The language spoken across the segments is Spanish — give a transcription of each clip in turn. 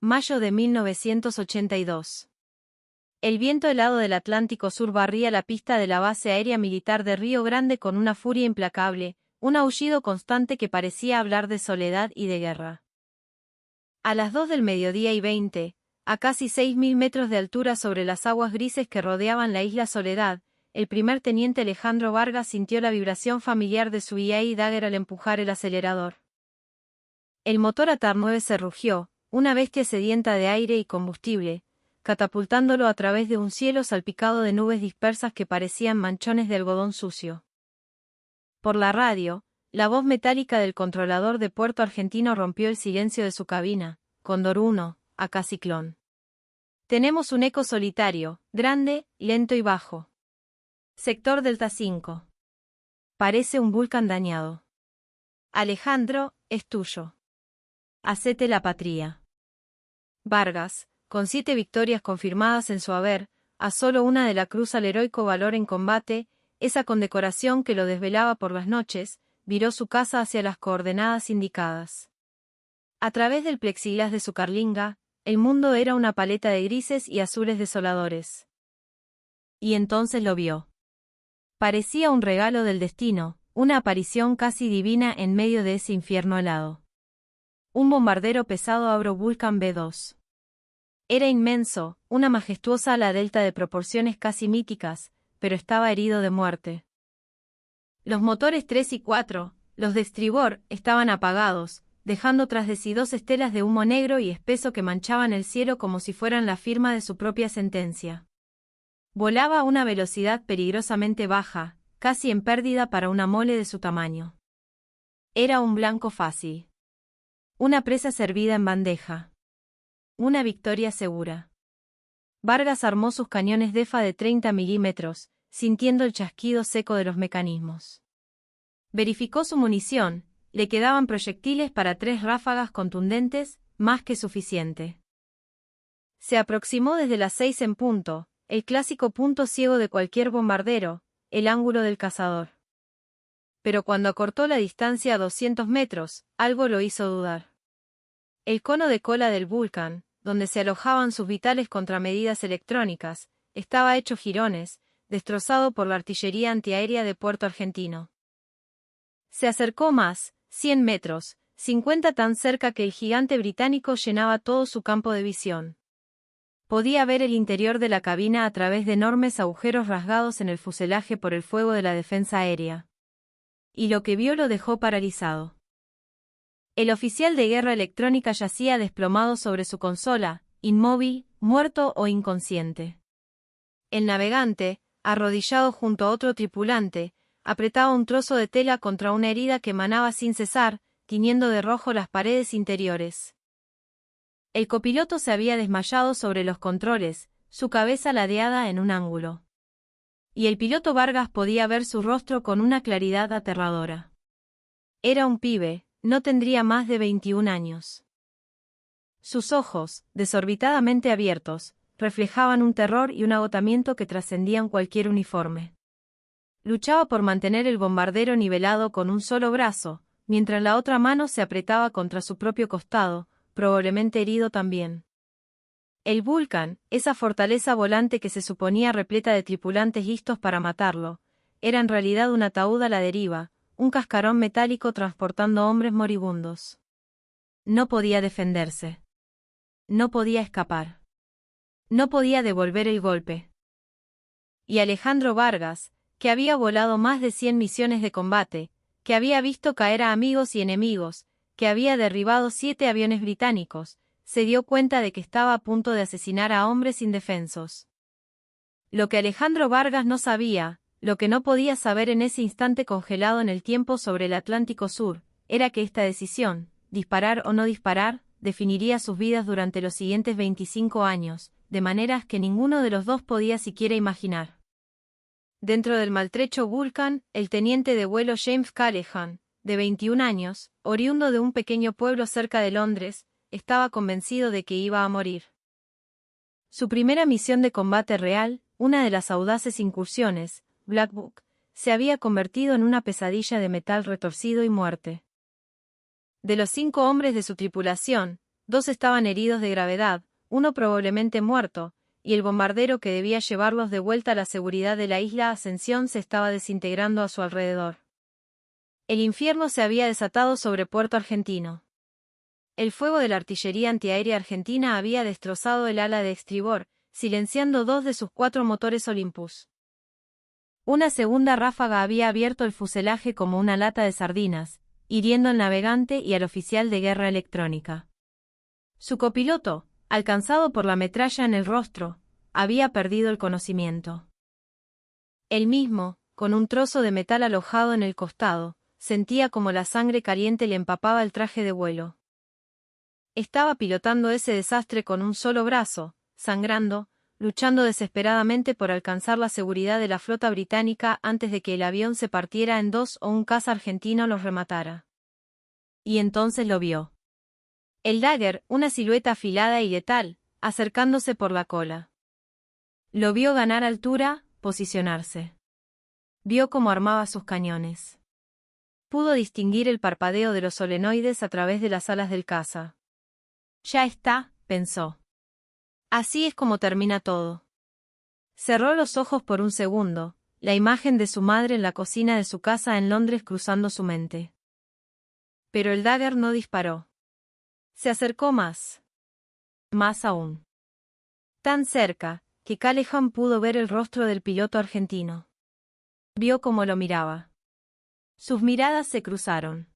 mayo de 1982. El viento helado del Atlántico Sur barría la pista de la base aérea militar de Río Grande con una furia implacable, un aullido constante que parecía hablar de soledad y de guerra. A las 2 del mediodía y 20, a casi 6.000 metros de altura sobre las aguas grises que rodeaban la isla Soledad, el primer teniente Alejandro Vargas sintió la vibración familiar de su EA Dagger al empujar el acelerador. El motor ATAR 9 se rugió, una bestia sedienta de aire y combustible, catapultándolo a través de un cielo salpicado de nubes dispersas que parecían manchones de algodón sucio. Por la radio, la voz metálica del controlador de puerto argentino rompió el silencio de su cabina. Cóndor 1, acá Ciclón. Tenemos un eco solitario, grande, lento y bajo. Sector Delta 5. Parece un volcán dañado. Alejandro, es tuyo. Hacete la patria. Vargas, con 7 victorias confirmadas en su haber, a solo una de la cruz al heroico valor en combate, esa condecoración que lo desvelaba por las noches, viró su casa hacia las coordenadas indicadas. A través del plexiglas de su carlinga, el mundo era una paleta de grises y azules desoladores. Y entonces lo vio. Parecía un regalo del destino, una aparición casi divina en medio de ese infierno helado. Un bombardero pesado Avro-Vulcan B-2. Era inmenso, una majestuosa ala delta de proporciones casi míticas, pero estaba herido de muerte. Los motores 3 y 4, los de estribor, estaban apagados, dejando tras de sí 2 estelas de humo negro y espeso que manchaban el cielo como si fueran la firma de su propia sentencia. Volaba a una velocidad peligrosamente baja, casi en pérdida para una mole de su tamaño. Era un blanco fácil. Una presa servida en bandeja. Una victoria segura. Vargas armó sus cañones DEFA de 30 milímetros, sintiendo el chasquido seco de los mecanismos. Verificó su munición, le quedaban proyectiles para 3 ráfagas contundentes, más que suficiente. Se aproximó desde las 6 en punto, el clásico punto ciego de cualquier bombardero, el ángulo del cazador. Pero cuando acortó la distancia a 200 metros, algo lo hizo dudar. El cono de cola del Vulcan, donde se alojaban sus vitales contramedidas electrónicas, estaba hecho jirones, destrozado por la artillería antiaérea de puerto argentino. Se acercó más, 100 metros, 50 tan cerca que el gigante británico llenaba todo su campo de visión. Podía ver el interior de la cabina a través de enormes agujeros rasgados en el fuselaje por el fuego de la defensa aérea. Y lo que vio lo dejó paralizado. El oficial de guerra electrónica yacía desplomado sobre su consola, inmóvil, muerto o inconsciente. El navegante, arrodillado junto a otro tripulante, apretaba un trozo de tela contra una herida que manaba sin cesar, tiñendo de rojo las paredes interiores. El copiloto se había desmayado sobre los controles, su cabeza ladeada en un ángulo. Y el piloto Vargas podía ver su rostro con una claridad aterradora. Era un pibe, no tendría más de 21 años. Sus ojos, desorbitadamente abiertos, reflejaban un terror y un agotamiento que trascendían cualquier uniforme. Luchaba por mantener el bombardero nivelado con un solo brazo, mientras la otra mano se apretaba contra su propio costado, probablemente herido también. El Vulcan, esa fortaleza volante que se suponía repleta de tripulantes listos para matarlo, era en realidad un ataúd a la deriva, un cascarón metálico transportando hombres moribundos. No podía defenderse. No podía escapar. No podía devolver el golpe. Y Alejandro Vargas, que había volado más de 100 misiones de combate, que había visto caer a amigos y enemigos, que había derribado 7 aviones británicos, se dio cuenta de que estaba a punto de asesinar a hombres indefensos. Lo que Alejandro Vargas no sabía, lo que no podía saber en ese instante congelado en el tiempo sobre el Atlántico Sur, era que esta decisión, disparar o no disparar, definiría sus vidas durante los siguientes 25 años, de maneras que ninguno de los dos podía siquiera imaginar. Dentro del maltrecho Vulcan, el teniente de vuelo James Callahan, de 21 años, oriundo de un pequeño pueblo cerca de Londres, estaba convencido de que iba a morir. Su primera misión de combate real, una de las audaces incursiones, Black Book, se había convertido en una pesadilla de metal retorcido y muerte. De los 5 hombres de su tripulación, 2 estaban heridos de gravedad, uno probablemente muerto, y el bombardero que debía llevarlos de vuelta a la seguridad de la isla Ascensión se estaba desintegrando a su alrededor. El infierno se había desatado sobre Puerto Argentino. El fuego de la artillería antiaérea argentina había destrozado el ala de estribor, silenciando 2 de sus 4 motores Olympus. Una segunda ráfaga había abierto el fuselaje como una lata de sardinas, hiriendo al navegante y al oficial de guerra electrónica. Su copiloto, alcanzado por la metralla en el rostro, había perdido el conocimiento. Él mismo, con un trozo de metal alojado en el costado, sentía como la sangre caliente le empapaba el traje de vuelo. Estaba pilotando ese desastre con un solo brazo, sangrando, luchando desesperadamente por alcanzar la seguridad de la flota británica antes de que el avión se partiera en 2 o un caza argentino los rematara. Y entonces lo vio. El Dagger, una silueta afilada y letal, acercándose por la cola. Lo vio ganar altura, posicionarse. Vio cómo armaba sus cañones. Pudo distinguir el parpadeo de los solenoides a través de las alas del caza. Ya está, pensó. Así es como termina todo. Cerró los ojos por un segundo, la imagen de su madre en la cocina de su casa en Londres cruzando su mente. Pero el Dagger no disparó. Se acercó más. Más aún. Tan cerca, que Callahan pudo ver el rostro del piloto argentino. Vio cómo lo miraba. Sus miradas se cruzaron.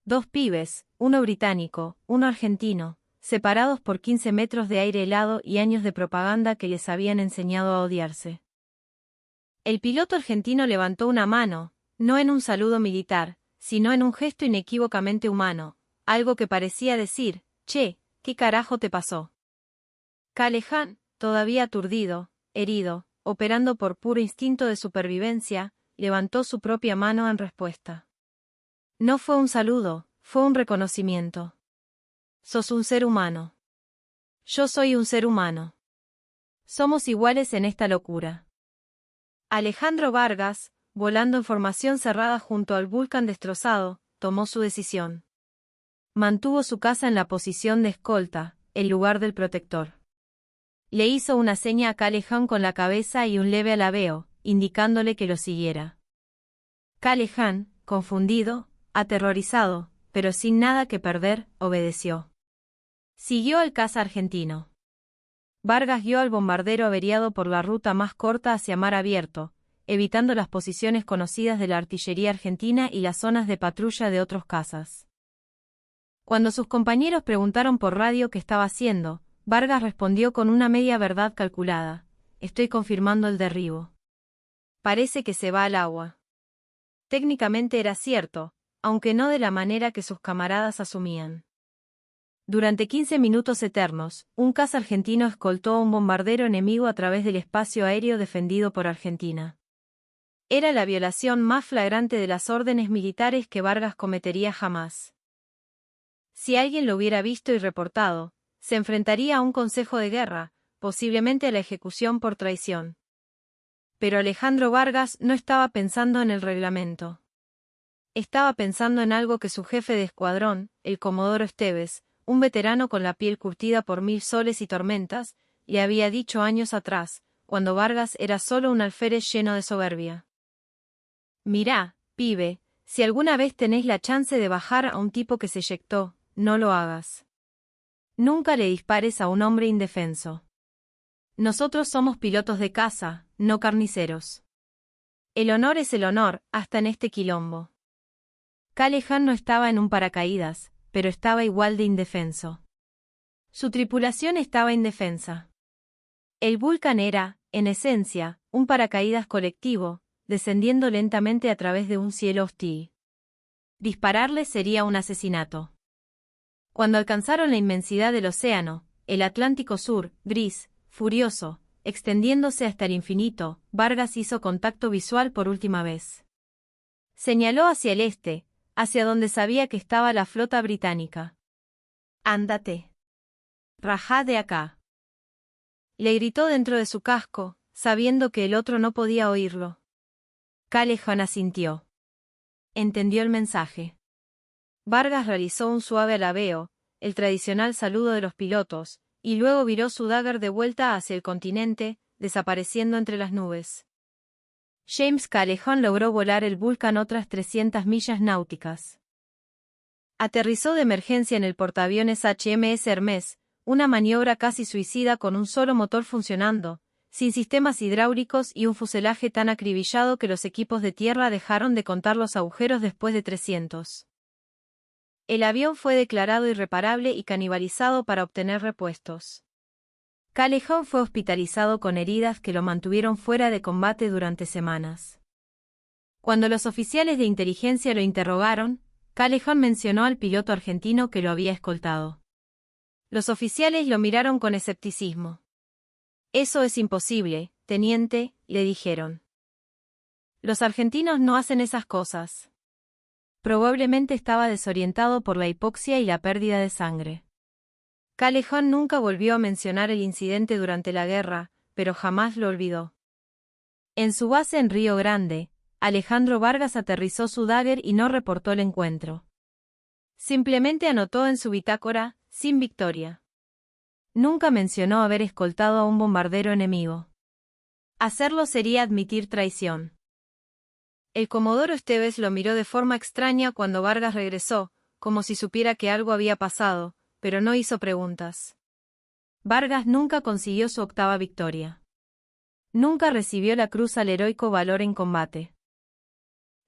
2 pibes, uno británico, uno argentino, separados por 15 metros de aire helado y años de propaganda que les habían enseñado a odiarse. El piloto argentino levantó una mano, no en un saludo militar, sino en un gesto inequívocamente humano, algo que parecía decir, «Che, ¿qué carajo te pasó?». Callahan, todavía aturdido, herido, operando por puro instinto de supervivencia, levantó su propia mano en respuesta. No fue un saludo, fue un reconocimiento. Sos un ser humano. Yo soy un ser humano. Somos iguales en esta locura. Alejandro Vargas, volando en formación cerrada junto al Vulcan destrozado, tomó su decisión. Mantuvo su casa en la posición de escolta, en lugar del protector. Le hizo una seña a Callahan con la cabeza y un leve alabeo, indicándole que lo siguiera. Callahan, confundido, aterrorizado, pero sin nada que perder, obedeció. Siguió al caza argentino. Vargas guió al bombardero averiado por la ruta más corta hacia mar abierto, evitando las posiciones conocidas de la artillería argentina y las zonas de patrulla de otros cazas. Cuando sus compañeros preguntaron por radio qué estaba haciendo, Vargas respondió con una media verdad calculada: «Estoy confirmando el derribo. Parece que se va al agua». Técnicamente era cierto, aunque no de la manera que sus camaradas asumían. Durante 15 minutos eternos, un caza argentino escoltó a un bombardero enemigo a través del espacio aéreo defendido por Argentina. Era la violación más flagrante de las órdenes militares que Vargas cometería jamás. Si alguien lo hubiera visto y reportado, se enfrentaría a un consejo de guerra, posiblemente a la ejecución por traición. Pero Alejandro Vargas no estaba pensando en el reglamento. Estaba pensando en algo que su jefe de escuadrón, el comodoro Esteves, un veterano con la piel curtida por 1000 soles y tormentas, le había dicho años atrás, cuando Vargas era solo un alférez lleno de soberbia. «Mirá, pibe, si alguna vez tenés la chance de bajar a un tipo que se eyectó, no lo hagas. Nunca le dispares a un hombre indefenso. Nosotros somos pilotos de caza, no carniceros. El honor es el honor, hasta en este quilombo». Callahan no estaba en un paracaídas, pero estaba igual de indefenso. Su tripulación estaba indefensa. El Vulcan era, en esencia, un paracaídas colectivo, descendiendo lentamente a través de un cielo hostil. Dispararle sería un asesinato. Cuando alcanzaron la inmensidad del océano, el Atlántico Sur, gris, furioso, extendiéndose hasta el infinito, Vargas hizo contacto visual por última vez. Señaló hacia el este, hacia donde sabía que estaba la flota británica. «Ándate. Rajá de acá», le gritó dentro de su casco, sabiendo que el otro no podía oírlo. Callahan asintió. Entendió el mensaje. Vargas realizó un suave alabeo, el tradicional saludo de los pilotos, y luego viró su Dagger de vuelta hacia el continente, desapareciendo entre las nubes. James Calhoun logró volar el Vulcan otras 300 millas náuticas. Aterrizó de emergencia en el portaaviones HMS Hermes, una maniobra casi suicida con un solo motor funcionando, sin sistemas hidráulicos y un fuselaje tan acribillado que los equipos de tierra dejaron de contar los agujeros después de 300. El avión fue declarado irreparable y canibalizado para obtener repuestos. Calhoun fue hospitalizado con heridas que lo mantuvieron fuera de combate durante semanas. Cuando los oficiales de inteligencia lo interrogaron, Calhoun mencionó al piloto argentino que lo había escoltado. Los oficiales lo miraron con escepticismo. «Eso es imposible, teniente», le dijeron. «Los argentinos no hacen esas cosas». Probablemente estaba desorientado por la hipoxia y la pérdida de sangre. Calhoun nunca volvió a mencionar el incidente durante la guerra, pero jamás lo olvidó. En su base en Río Grande, Alejandro Vargas aterrizó su Dagger y no reportó el encuentro. Simplemente anotó en su bitácora, sin victoria. Nunca mencionó haber escoltado a un bombardero enemigo. Hacerlo sería admitir traición. El comodoro Esteves lo miró de forma extraña cuando Vargas regresó, como si supiera que algo había pasado, pero no hizo preguntas. Vargas nunca consiguió su 8ª victoria. Nunca recibió la cruz al heroico valor en combate.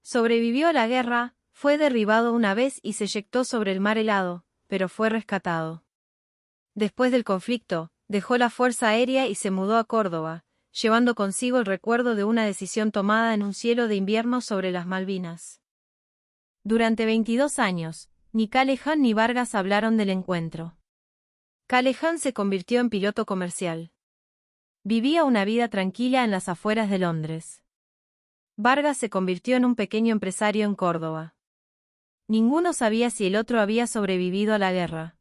Sobrevivió a la guerra, fue derribado una vez y se eyectó sobre el mar helado, pero fue rescatado. Después del conflicto, dejó la Fuerza Aérea y se mudó a Córdoba, llevando consigo el recuerdo de una decisión tomada en un cielo de invierno sobre las Malvinas. Durante 22 años, ni Calhoun ni Vargas hablaron del encuentro. Calhoun se convirtió en piloto comercial. Vivía una vida tranquila en las afueras de Londres. Vargas se convirtió en un pequeño empresario en Córdoba. Ninguno sabía si el otro había sobrevivido a la guerra.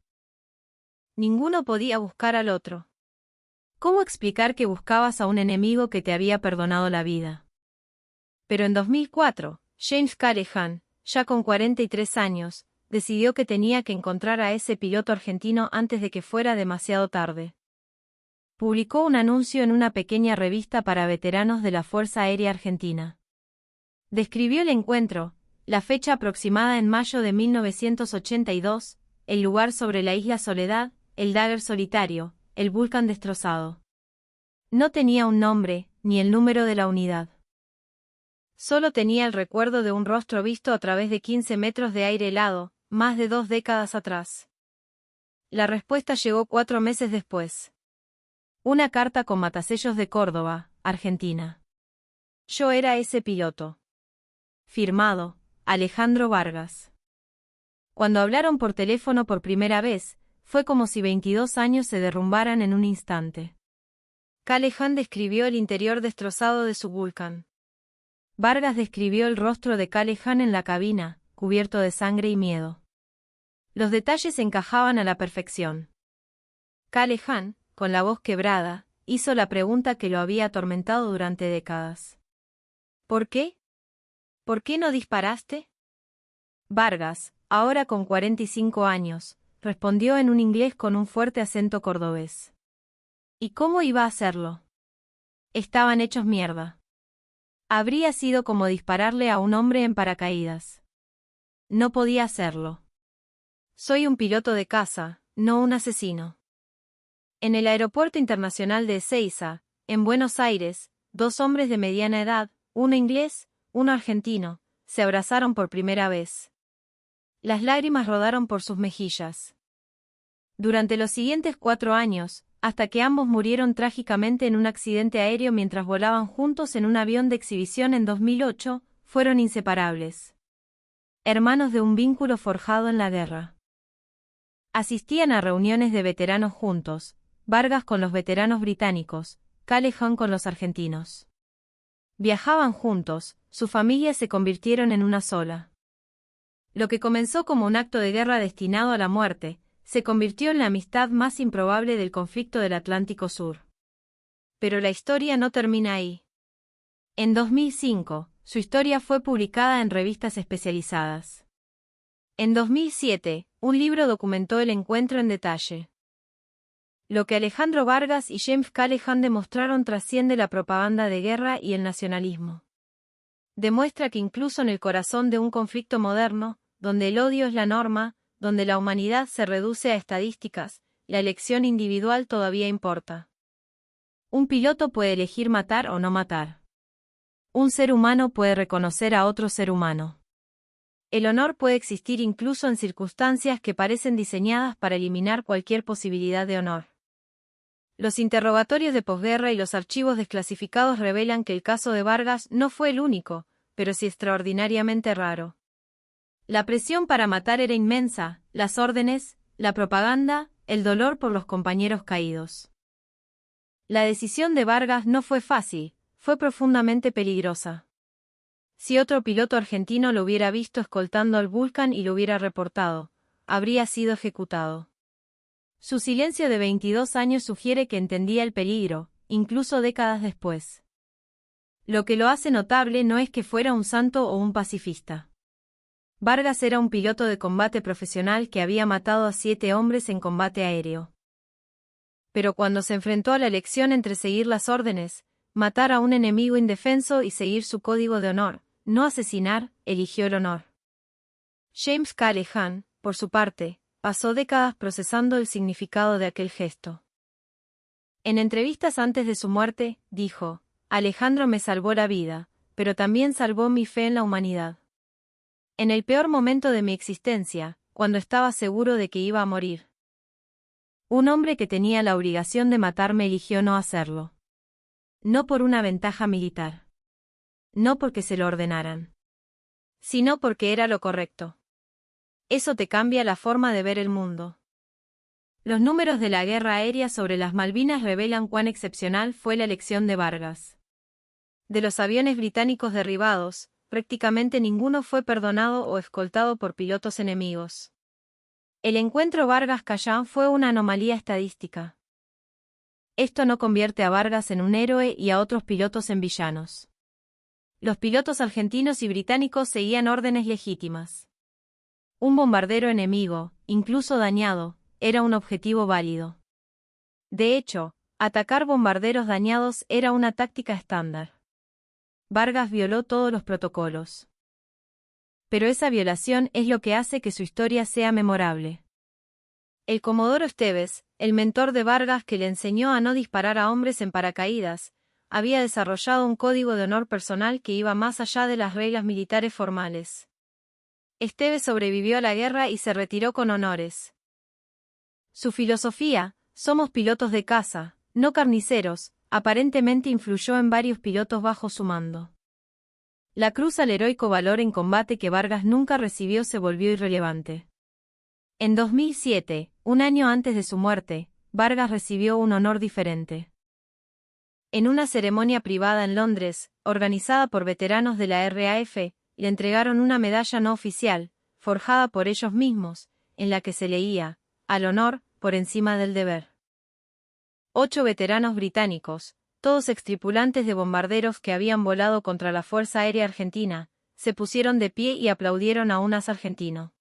Ninguno podía buscar al otro. ¿Cómo explicar que buscabas a un enemigo que te había perdonado la vida? Pero en 2004, James Calhoun, ya con 43 años, decidió que tenía que encontrar a ese piloto argentino antes de que fuera demasiado tarde. Publicó un anuncio en una pequeña revista para veteranos de la Fuerza Aérea Argentina. Describió el encuentro, la fecha aproximada en mayo de 1982, el lugar sobre la isla Soledad, el Dagger solitario, el Vulcan destrozado. No tenía un nombre, ni el número de la unidad. Solo tenía el recuerdo de un rostro visto a través de 15 metros de aire helado, más de 2 décadas atrás. La respuesta llegó 4 meses después. Una carta con matasellos de Córdoba, Argentina. Yo era ese piloto. Firmado, Alejandro Vargas. Cuando hablaron por teléfono por primera vez, fue como si 22 años se derrumbaran en un instante. Calhoun describió el interior destrozado de su Vulcan. Vargas describió el rostro de Calhoun en la cabina, cubierto de sangre y miedo. Los detalles encajaban a la perfección. Calhoun, con la voz quebrada, hizo la pregunta que lo había atormentado durante décadas. ¿Por qué? ¿Por qué no disparaste? Vargas, ahora con 45 años, respondió en un inglés con un fuerte acento cordobés. ¿Y cómo iba a hacerlo? Estaban hechos mierda. Habría sido como dispararle a un hombre en paracaídas. No podía hacerlo. Soy un piloto de caza, no un asesino. En el Aeropuerto Internacional de Ezeiza, en Buenos Aires, 2 hombres de mediana edad, uno inglés, uno argentino, se abrazaron por primera vez. Las lágrimas rodaron por sus mejillas. Durante los siguientes 4 años, hasta que ambos murieron trágicamente en un accidente aéreo mientras volaban juntos en un avión de exhibición en 2008, fueron inseparables. Hermanos de un vínculo forjado en la guerra. Asistían a reuniones de veteranos juntos, Vargas con los veteranos británicos, Calhoun con los argentinos. Viajaban juntos, sus familias se convirtieron en una sola. Lo que comenzó como un acto de guerra destinado a la muerte, se convirtió en la amistad más improbable del conflicto del Atlántico Sur. Pero la historia no termina ahí. En 2005, su historia fue publicada en revistas especializadas. En 2007, un libro documentó el encuentro en detalle. Lo que Alejandro Vargas y James Callaghan demostraron trasciende la propaganda de guerra y el nacionalismo. Demuestra que incluso en el corazón de un conflicto moderno, donde el odio es la norma, donde la humanidad se reduce a estadísticas, la elección individual todavía importa. Un piloto puede elegir matar o no matar. Un ser humano puede reconocer a otro ser humano. El honor puede existir incluso en circunstancias que parecen diseñadas para eliminar cualquier posibilidad de honor. Los interrogatorios de posguerra y los archivos desclasificados revelan que el caso de Vargas no fue el único, pero sí extraordinariamente raro. La presión para matar era inmensa, las órdenes, la propaganda, el dolor por los compañeros caídos. La decisión de Vargas no fue fácil, fue profundamente peligrosa. Si otro piloto argentino lo hubiera visto escoltando al Vulcan y lo hubiera reportado, habría sido ejecutado. Su silencio de 22 años sugiere que entendía el peligro, incluso décadas después. Lo que lo hace notable no es que fuera un santo o un pacifista. Vargas era un piloto de combate profesional que había matado a 7 hombres en combate aéreo. Pero cuando se enfrentó a la elección entre seguir las órdenes, matar a un enemigo indefenso y seguir su código de honor, no asesinar, eligió el honor. James Callaghan, por su parte, pasó décadas procesando el significado de aquel gesto. En entrevistas antes de su muerte, dijo: Alejandro me salvó la vida, pero también salvó mi fe en la humanidad. En el peor momento de mi existencia, cuando estaba seguro de que iba a morir. Un hombre que tenía la obligación de matarme eligió no hacerlo. No por una ventaja militar. No porque se lo ordenaran. Sino porque era lo correcto. Eso te cambia la forma de ver el mundo. Los números de la guerra aérea sobre las Malvinas revelan cuán excepcional fue la elección de Vargas. De los aviones británicos derribados, prácticamente ninguno fue perdonado o escoltado por pilotos enemigos. El encuentro Vargas-Callaghan fue una anomalía estadística. Esto no convierte a Vargas en un héroe y a otros pilotos en villanos. Los pilotos argentinos y británicos seguían órdenes legítimas. Un bombardero enemigo, incluso dañado, era un objetivo válido. De hecho, atacar bombarderos dañados era una táctica estándar. Vargas violó todos los protocolos. Pero esa violación es lo que hace que su historia sea memorable. El comodoro Esteves, el mentor de Vargas que le enseñó a no disparar a hombres en paracaídas, había desarrollado un código de honor personal que iba más allá de las reglas militares formales. Esteves sobrevivió a la guerra y se retiró con honores. Su filosofía, somos pilotos de caza, no carniceros, aparentemente influyó en varios pilotos bajo su mando. La cruz al heroico valor en combate que Vargas nunca recibió se volvió irrelevante. En 2007, un año antes de su muerte, Vargas recibió un honor diferente. En una ceremonia privada en Londres, organizada por veteranos de la RAF, le entregaron una medalla no oficial, forjada por ellos mismos, en la que se leía: al honor, por encima del deber. 8 veteranos británicos, todos extripulantes de bombarderos que habían volado contra la Fuerza Aérea Argentina, se pusieron de pie y aplaudieron a un as argentino.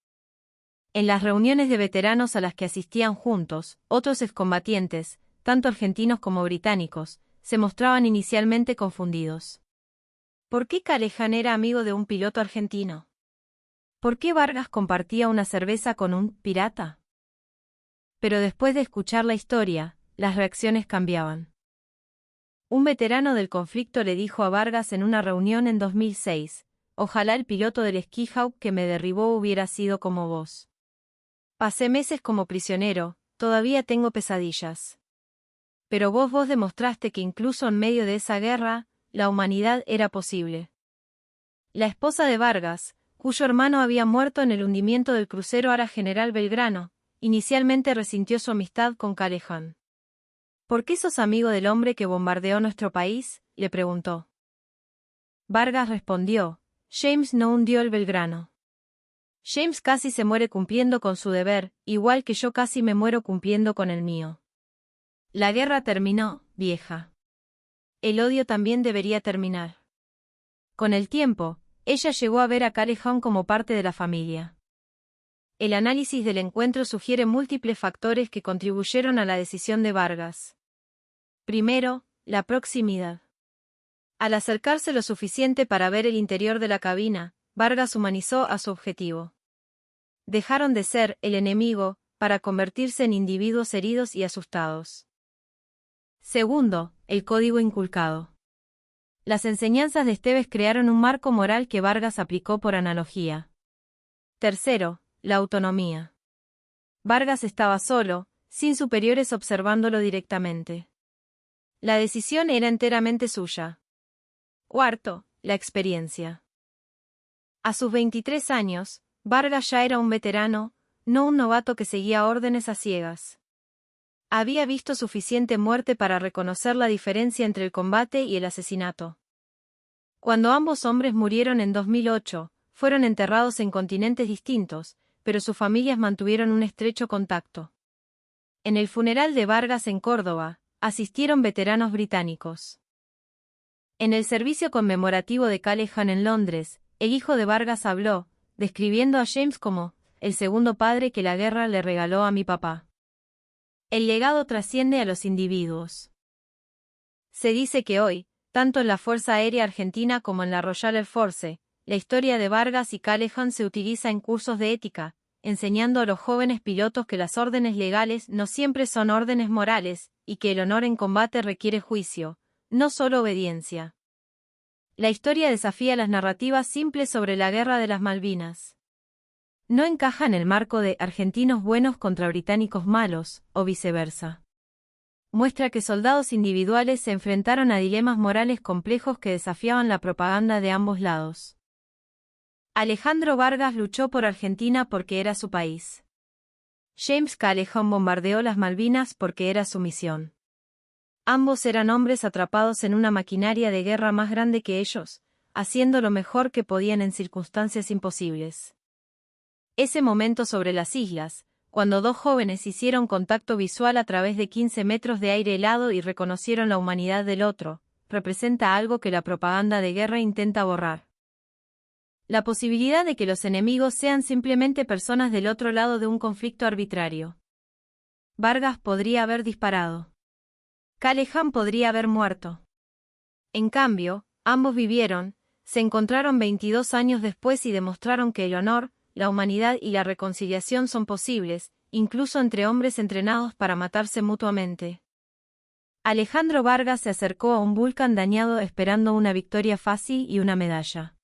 En las reuniones de veteranos a las que asistían juntos, otros excombatientes, tanto argentinos como británicos, se mostraban inicialmente confundidos. ¿Por qué Callaghan era amigo de un piloto argentino? ¿Por qué Vargas compartía una cerveza con un pirata? Pero después de escuchar la historia, las reacciones cambiaban. Un veterano del conflicto le dijo a Vargas en una reunión en 2006: ojalá el piloto del Skyhawk que me derribó hubiera sido como vos. Pasé meses como prisionero, todavía tengo pesadillas. Pero vos demostraste que incluso en medio de esa guerra, la humanidad era posible. La esposa de Vargas, cuyo hermano había muerto en el hundimiento del crucero Ara General Belgrano, inicialmente resintió su amistad con Callaghan. ¿Por qué sos amigo del hombre que bombardeó nuestro país?, le preguntó. Vargas respondió: James no hundió el Belgrano. James casi se muere cumpliendo con su deber, igual que yo casi me muero cumpliendo con el mío. La guerra terminó, vieja. El odio también debería terminar. Con el tiempo, ella llegó a ver a Callaghan como parte de la familia. El análisis del encuentro sugiere múltiples factores que contribuyeron a la decisión de Vargas. Primero, la proximidad. Al acercarse lo suficiente para ver el interior de la cabina, Vargas humanizó a su objetivo. Dejaron de ser el enemigo para convertirse en individuos heridos y asustados. Segundo, el código inculcado. Las enseñanzas de Esteves crearon un marco moral que Vargas aplicó por analogía. Tercero, la autonomía. Vargas estaba solo, sin superiores observándolo directamente. La decisión era enteramente suya. Cuarto, la experiencia. A sus 23 años, Vargas ya era un veterano, no un novato que seguía órdenes a ciegas. Había visto suficiente muerte para reconocer la diferencia entre el combate y el asesinato. Cuando ambos hombres murieron en 2008, fueron enterrados en continentes distintos, pero sus familias mantuvieron un estrecho contacto. En el funeral de Vargas en Córdoba, asistieron veteranos británicos. En el servicio conmemorativo de Callejon en Londres, el hijo de Vargas habló, describiendo a James como el segundo padre que la guerra le regaló a mi papá. El legado trasciende a los individuos. Se dice que hoy, tanto en la Fuerza Aérea Argentina como en la Royal Air Force, la historia de Vargas y Callejon se utiliza en cursos de ética, enseñando a los jóvenes pilotos que las órdenes legales no siempre son órdenes morales, y que el honor en combate requiere juicio, no solo obediencia. La historia desafía las narrativas simples sobre la Guerra de las Malvinas. No encaja en el marco de argentinos buenos contra británicos malos, o viceversa. Muestra que soldados individuales se enfrentaron a dilemas morales complejos que desafiaban la propaganda de ambos lados. Alejandro Vargas luchó por Argentina porque era su país. James Callejon bombardeó las Malvinas porque era su misión. Ambos eran hombres atrapados en una maquinaria de guerra más grande que ellos, haciendo lo mejor que podían en circunstancias imposibles. Ese momento sobre las islas, cuando dos jóvenes hicieron contacto visual a través de 15 metros de aire helado y reconocieron la humanidad del otro, representa algo que la propaganda de guerra intenta borrar. La posibilidad de que los enemigos sean simplemente personas del otro lado de un conflicto arbitrario. Vargas podría haber disparado. Callejon podría haber muerto. En cambio, ambos vivieron, se encontraron 22 años después y demostraron que el honor, la humanidad y la reconciliación son posibles, incluso entre hombres entrenados para matarse mutuamente. Alejandro Vargas se acercó a un Vulcan dañado esperando una victoria fácil y una medalla.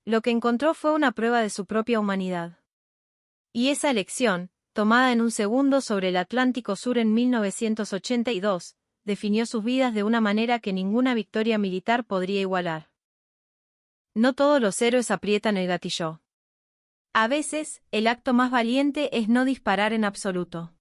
Lo que encontró fue una prueba de su propia humanidad. Y esa elección, tomada en un segundo sobre el Atlántico Sur en 1982, definió sus vidas de una manera que ninguna victoria militar podría igualar. No todos los héroes aprietan el gatillo. A veces, el acto más valiente es no disparar en absoluto.